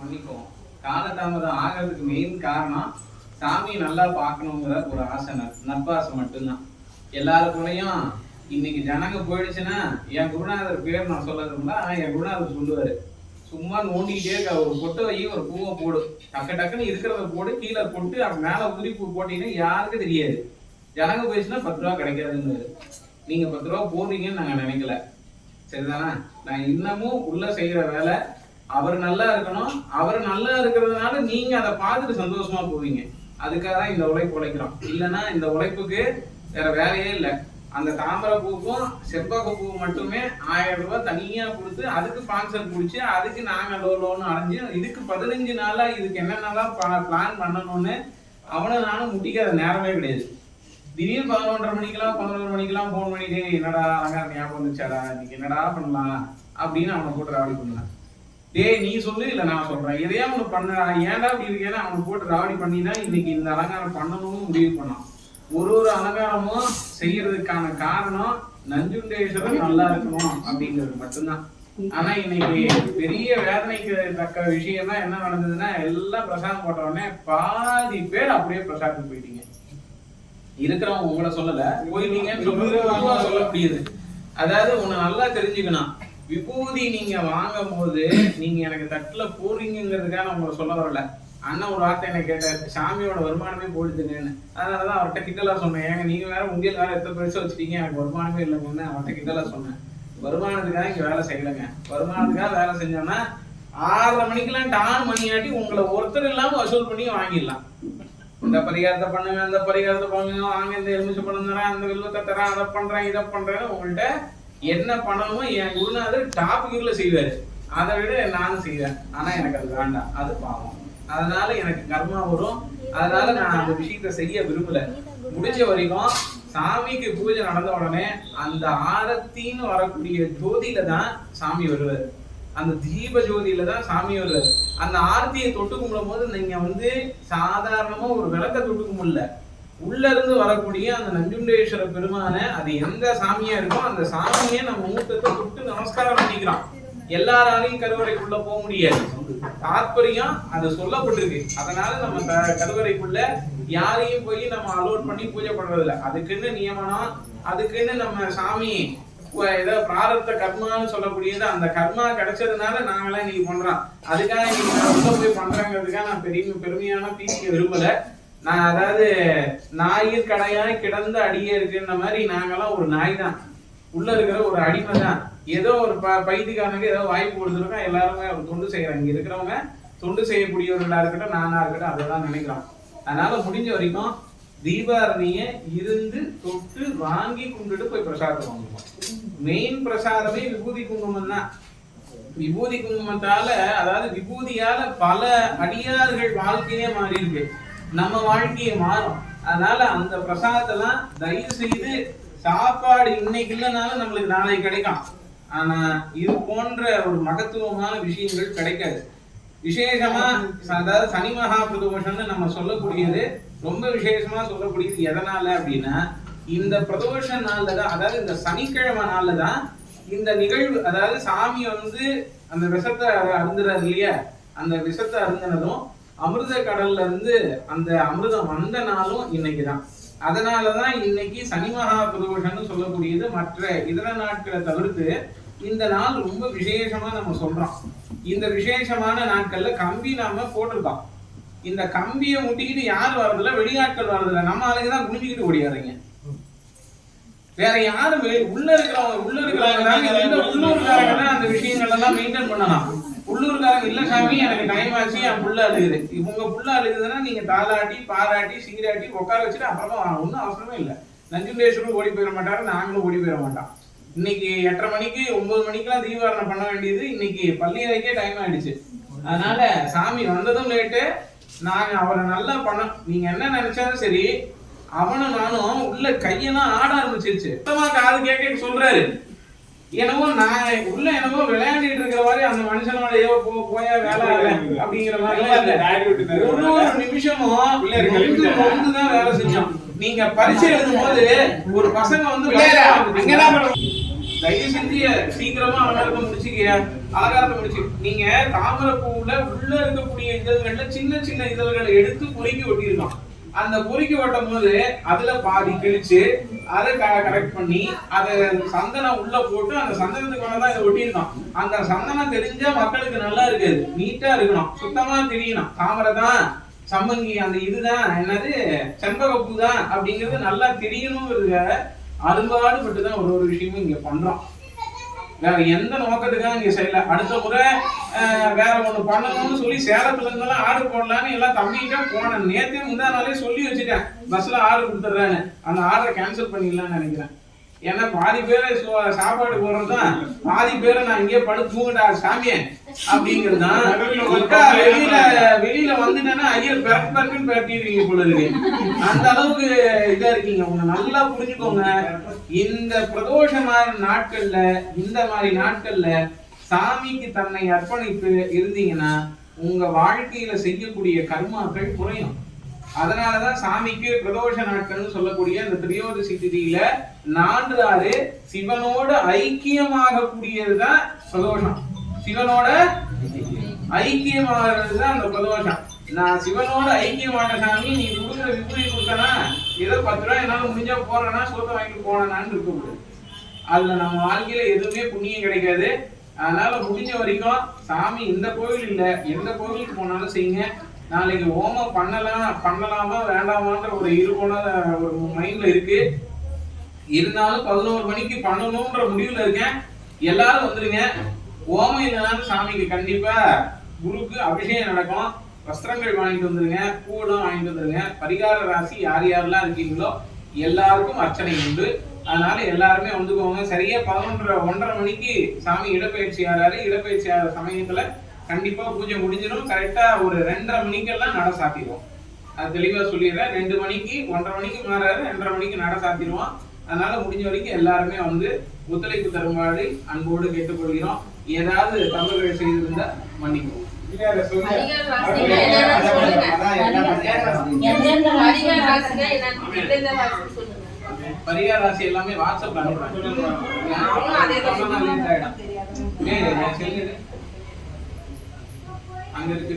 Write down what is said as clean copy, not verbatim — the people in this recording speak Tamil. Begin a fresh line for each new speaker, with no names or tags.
பண்ணிக்குவோம். காலதாமதம் ஆகிறதுக்கு மெயின் காரணம் சாமி நல்லா பார்க்கணுங்கிற ஒரு ஆசை, நட்பாசை மட்டும்தான். எல்லாருக்குள்ளேயும் இன்னைக்கு ஜனங்க போயிடுச்சுன்னா என் குருநாதர் பேர் நான் சொல்லதுங்களா, ஆனால் என் குருநாதர் சொல்லுவாரு, சும்மா நோண்டிக்கிட்டே இருக்க, ஒரு பொட்டை வை, ஒரு பூவை போடு, டக்குன்னு இருக்கிறத போடு, கீழே போட்டு அவன் மேலே உதிரி பூ போட்டீங்கன்னா யாருக்கும் தெரியாது. ஜனங்க போயிடுச்சுன்னா 10 ரூபா கிடைக்காதுன்னு. நீங்க 10 ரூபா போடுறீங்கன்னு நாங்க நினைக்கல, சரிதானா? நான் இன்னமும் உள்ள செய்யற வேலை அவர் நல்லா இருக்கணும். அவர் நல்லா இருக்கிறதுனால நீங்க அதை பார்த்துட்டு சந்தோஷமா போவீங்க. அதுக்காக தான் இந்த உழைப்பு உழைக்கிறோம். இல்லைன்னா இந்த உழைப்புக்கு வேற வேலையே இல்லை. அந்த தாமரை பூக்கும் செவ்வக பூ மட்டுமே 1000 ரூபாய் தனியா கொடுத்து அதுக்கு ஸ்பான்சர் பிடிச்சி அதுக்கு நாங்க லோன்னு அடைஞ்சு இதுக்கு 15 நாளா இதுக்கு என்னென்னலாம் பிளான் பண்ணணும்னு அவனும் நானும் முட்டிக்காத நேரமே கிடையாது. திடீர்னு 11:30 மணிக்கெல்லாம் 11 மணிக்கெல்லாம் போன் பண்ணிட்டு என்னடா அழகா ஞாபகம் வந்துச்சாடா, இன்னைக்கு என்னடா பண்ணலாம் அப்படின்னு அவனை போட்டு ராவடி பண்ணலாம். டேய் நீ சொல்லு, இல்லை நான் சொல்றேன், எதையா ஒன்று பண்ண, ஏன்டா அப்படி இருக்கேன்னா அவனை போட்டு ராவடி பண்ணி தான் இன்னைக்கு இந்த அலங்காரம் பண்ணணும்னு முடிவு பண்ணான். ஒரு அலங்காரமும் செய்யறதுக்கான காரணம் நஞ்சுண்டேஸ்வரர் நல்லா இருக்கணும் அப்படிங்கிறது மட்டும்தான். ஆனா இன்னைக்கு பெரிய வேதனைக்கு தக்க விஷயம் தான் என்ன நடந்ததுன்னா, எல்லாம் பிரசாதம் போட்ட உடனே பாதி பேர் அப்படியே பிரசாதத்துக்கு போயிட்டீங்க. இருக்கிறவங்க உங்களை சொல்லல, போயிட்டீங்கன்னு சொல்ல முடியுது. அதாவது உன்னை நல்லா தெரிஞ்சுக்கணும், விபூதி நீங்க வாங்கும் போது நீங்க எனக்கு தட்டுல போறீங்கிறதுக்காக உங்களை சொல்ல வரல. அண்ணன் ஒரு வார்த்தை என்ன கேட்டார், சாமியோட வருமானமே போயிடுதுங்கன்னு. அதனாலதான் அவர்கிட்ட கிண்டலா சொன்னேன், ஏங்க நீங்க வேற உண்டியல் வேற எத்தனை பரிசு வச்சுட்டீங்க, எனக்கு வருமானமே இல்லைங்கன்னு அவர்கிட்ட கிண்டலா சொன்னேன். வருமானத்துக்காக இங்க வேலை செய்யலைங்க. வருமானத்துக்காக வேலை செஞ்சோம்னா 6:30 மணிக்கெல்லாம் டான் மணியாட்டி உங்களை ஒருத்தர் இல்லாம வசூல் பண்ணி வாங்கிடலாம். இந்த பரிகாரத்தை பண்ணுங்க, அந்த பரிகாரத்தை பண்ணுங்க, வாங்க இந்த எலுமிச்சை பழம் தரேன், அந்த வெள்ளத்தை தரேன், அதை பண்றேன், இதை பண்றேன்னு உங்கள்கிட்ட என்ன பண்ணணுமோ என் குருநாதர் டாப் கீர்ல செய்வாரு. அதை விட நானும் செய்வேன். ஆனா எனக்கு அது வேண்டாம், அது பாவம். அதனால எனக்கு கர்மா வரும். அதனால நான் அந்த விஷயத்த செய்ய விரும்பல. முடிஞ்ச வரைக்கும் சாமிக்கு பூஜை நடந்த உடனே அந்த ஆரத்தின்னு வரக்கூடிய ஜோதியில தான் சாமி வருவார். அந்த தீப ஜோதியில தான் சாமி வருவார். அந்த ஆரத்தியை தொட்டு கும்பிடும் போது நீங்க சாதாரணமா ஒரு விளக்க தொட்டு கும்பிடல, உள்ள இருந்து வரக்கூடிய அந்த நஞ்சுண்டேஸ்வர பெருமான, அது எந்த சாமியா இருக்கோ அந்த சாமியே நம்ம மூத்தத்தை தொட்டு நமஸ்காரம் பண்ணிக்கிறோம். எல்லாராலையும் கருவறைக்குள்ள போக முடியாது. தாற்பயம் அது சொல்லப்பட்டிருக்கு. அதனால நம்ம கருவறைக்குள்ள யாரையும் போய் நம்ம அலோட் பண்ணி பூஜை பண்றது இல்லை. அதுக்குன்னு நியமனம், அதுக்குன்னு நம்ம சாமி ஏதோ பிராரப்த கர்மான்னு சொல்லக்கூடியது, அந்த கர்மா கிடைச்சதுனால நாங்களாம் இன்னைக்கு பண்றோம். அதுக்காக இன்னைக்கு உள்ள போய் பண்றாங்கிறதுக்காக நான் பெருமையான பீசிக்க விரும்பல. நான் அதாவது நாயிர் கடையாய் கிடந்த அடியே இருக்குன்ற மாதிரி நாங்கெல்லாம் ஒரு நாய் தான், உள்ள இருக்கிற ஒரு அடிமை தான். ஏதோ ஒரு பைத்தியக்காரனுக்கு ஏதோ வாய்ப்பு கொடுத்துருக்கோம். எல்லாருமே அவர் தொண்டு செய்யறாங்க. இங்க இருக்கிறவங்க தொண்டு செய்யக்கூடியவர்களா இருக்கட்டும், நானா இருக்கட்டும், அதைதான் நினைக்கிறோம். அதனால முடிஞ்ச வரைக்கும் தீபாரணிய இருந்து தொட்டு வாங்கி கும்பிட்டு போய் பிரசாதம் வாங்குவோம். மெயின் பிரசாதமே விபூதி குங்குமம் தான். விபூதி குங்குமத்தால, அதாவது விபூதியால பல அடியார்கள் வாழ்க்கையே மாறி இருக்கு, நம்ம வாழ்க்கையை மாறும். அதனால அந்த பிரசாதத்தெல்லாம் தயவு செய்து, சாப்பாடு இன்னைக்கு இல்லைனாலும் நம்மளுக்கு நாளைக்கு கிடைக்கும். ஆனா இது போன்ற ஒரு மகத்துவமான விஷயங்கள் கிடைக்காது. விசேஷமா அதாவது சனி மகா பிரதோஷம்னு நம்ம சொல்லக்கூடியது, ரொம்ப விசேஷமா சொல்லக்கூடியது எதனால அப்படின்னா, இந்த பிரதோஷ நாள்ல தான், அதாவது இந்த சனிக்கிழமை நாள்ல தான் இந்த நிகழ்வு, அதாவது சாமி அந்த விஷத்தை அருந்துறாரு இல்லையா, அந்த விஷத்தை அருந்தினதும் அமிர்த கடல்ல இருந்து அந்த அமிர்தம் வந்த நாளும் இன்னைக்குதான். அதனாலதான் இன்னைக்கு சனி மகா பிரதோஷம்னு சொல்லக்கூடியது. மற்ற இதர நாட்களை தவிர்த்து இந்த நாள் ரொம்ப விசேஷமா நம்ம சொல்றோம். இந்த விசேஷமான நாட்கள்ல கம்பி நாம போட்டிருக்கோம். இந்த கம்பியை முட்டிக்கிட்டு யார் வர்றதில்ல, வெளியாட்கள் வர்றதில்ல, நம்ம ஆளுங்கதான் குனிஞ்சுக்கிட்டு ஓடியாருங்க. வேற யாரும் உள்ள இருக்கிறவங்க இந்த உள்ளூர்காரங்க தான் அந்த விஷயங்கள் எல்லாம் மெயின்டைன் பண்ணலாம். உள்ளூர்காரங்க இல்ல சாமி எனக்கு டைம் ஆச்சு, என் புள்ள அழுகுது, உங்க புள்ள அழுகுதுன்னா நீங்க தாளாட்டி பாராட்டி சீராட்டி உட்கார வச்சுட்டு அப்புறமா ஒன்றும் அவசரமே இல்லை. நஞ்சுண்டேஸ்வரரும் ஓடி போயிட மாட்டாரு, நாங்களும் ஓடி போயிட மாட்டோம். இன்னைக்கு 8:30 மணிக்கு 9 மணிக்கெல்லாம் தீபாரணை பண்ண வேண்டியது இன்னைக்கு பள்ளியறைக்கே டைம் ஆயிடுச்சு. அதனால சாமி வந்ததும் லேட்டு. நாங்க அவரை நல்லா பண்ண, நீங்க என்ன நினைச்சாலும் சரி, அவனும் நானும் உள்ள கையெல்லாம் ஆட ஆரம்பிச்சிருச்சு. காது கேட்க சொல்றாரு, என்னவோ நான் உள்ள என்னவோ விளையாடிட்டு இருக்கிற மாதிரி, அந்த மனுஷனோட ஏவோ போயா வேலை அப்படிங்கிற மாதிரி ஒரு நிமிஷமும் தான் வேலை செஞ்சோம். நீங்க பரிசை எழுதும் போது ஒரு பசங்க தயவு செஞ்சு சீக்கிரமா அவனுக்கு முடிச்சுக்கியா. அலங்காரத்தை முடிச்சு நீங்க தாமரை பூவுல உள்ள இருக்கக்கூடிய இதழ்கள்ல சின்ன சின்ன இதழ்களை எடுத்து பொறுக்கி ஒட்டியிருக்கோம். அந்த பொறுக்கி ஒட்டும் போது அதுல பாதி கிழிச்சு அதை கரெக்ட் பண்ணி அதை சந்தனம் உள்ள போட்டு அந்த சந்தனத்துக்கு மேலதான் இதை ஒட்டியிருக்கோம். அந்த சந்தனம் தெரிஞ்சா மக்களுக்கு நல்லா இருக்காது, நீட்டா இருக்கணும், சுத்தமா தெரியணும். தாமரை தான், சம்மங்கி அந்த இதுதான், என்னது செண்பகப்பூ தான் அப்படிங்கிறது நல்லா தெரியணுங்கிறதுக்காக அரும்பாடுபட்டுதான் ஒரு ஒரு விஷயமும் இங்க பண்றோம். வேற எந்த நோக்கத்துக்காக இங்க செய்யல. அடுத்த முறை வேற ஒண்ணு பண்ணணும்னு சொல்லி சேலத்துல இருந்தெல்லாம் ஆர்டர் போடலான்னு எல்லாம் தம்பிக்கிட்ட போனேன். நேத்தே முந்தா நாளே சொல்லி வச்சுட்டேன், பஸ்ல ஆர்டர் கொடுத்துட்றேன்னு. அந்த ஆர்டரை கேன்சல் பண்ணிடலாம்னு நினைக்கிறேன். ஏன்னா பாதி பேரை சாப்பாடு போடுறதுதான், பாதி பேரை நான் இங்கே படுத்து தூங்கடா சாமியே அப்படிங்கிறது தான். வெளியில வந்துட்டேன்னா ஐயர் பிறப்புன்னு பேட்டிடுவீங்க போல இருக்கு. அந்த அளவுக்கு இதா இருக்கீங்க. உங்க நல்லா புரிஞ்சுக்கோங்க. இந்த பிரதோஷமான நாட்கள்ல, இந்த மாதிரி நாட்கள்ல சாமிக்கு தன்னை அர்ப்பணித்து இருந்தீங்கன்னா உங்க வாழ்க்கையில செய்யக்கூடிய கர்மாக்கள் குறையும். அதனாலதான் சாமிக்கு பிரதோஷ நாட்கள்னு சொல்லக்கூடிய இந்த திரியோதசி திதியில 4 சிவனோட ஐக்கியமாக கூடியதுதான் பிரதோஷம். சிவனோட ஐக்கியமாகிறதுதான் அந்த பிரதோஷம். நான் சிவனோட ஐக்கியமான சாமி, நீ கொடுக்குற விபூதி கொடுத்தனா ஏதோ 10 ரூபாய் என்னால முடிஞ்சா போறேன்னா சோத்த வாங்கிட்டு போனான்னு இருக்கக்கூடாது. அதுல நம்ம வாழ்க்கையில எதுவுமே புண்ணியம் கிடைக்காது. அதனால முடிஞ்ச வரைக்கும் சாமி இந்த கோவில் இல்ல எந்த கோவிலுக்கு போனாலும் செய்யுங்க. நாளைக்கு ஹோமம் பண்ணலாமா வேண்டாமான்ற ஒரு ஒரு மைண்ட்ல இருக்கு. இருந்தாலும் 11 மணிக்கு பண்ணணும்ன்ற முடிவுல இருக்கேன். எல்லாரும் வந்துருங்க. ஹோமம் இல்லைனாலும் சாமிக்கு கண்டிப்பா குருக்கு அபிஷேகம் நடக்கும். வஸ்திரங்கள் வாங்கிட்டு வந்துருங்க, பூவெல்லாம் வாங்கிட்டு வந்துருங்க. பரிகார ராசி யார் யாரெல்லாம் இருக்கீங்களோ எல்லாருக்கும் அர்ச்சனை உண்டு. அதனால எல்லாருமே வந்துக்கோங்க. சரியா 1:30 மணிக்கு சாமி இடப்பெயர்ச்சி ஆறாரு. இடப்பெயர்ச்சி ஆகிற சமயத்துல கண்டிப்பா பூஜை முடிஞ்சிடும். கரெக்டா ஒரு 2:30 மணிக்கெல்லாம் நட சாத்திடுவோம். அது தெளிவா சொல்லிடுறேன். 2 மணிக்கு 1:30 மணிக்கு மாறாரு, 2:30 மணிக்கு நட சாத்திடுவோம். அதனால முடிஞ்ச வரைக்கும் எல்லாருமே வந்து ஒத்துழைப்பு தருமாறு அன்போடு கேட்டுக்கொள்கிறோம். ஏதாவது தவறுகள் செய்திருந்தா மன்னிக்கும். பரிகார ராசி எல்லாமே வாட்ஸ்அப்ல அனுப்புறேன். அங்க இருக்கு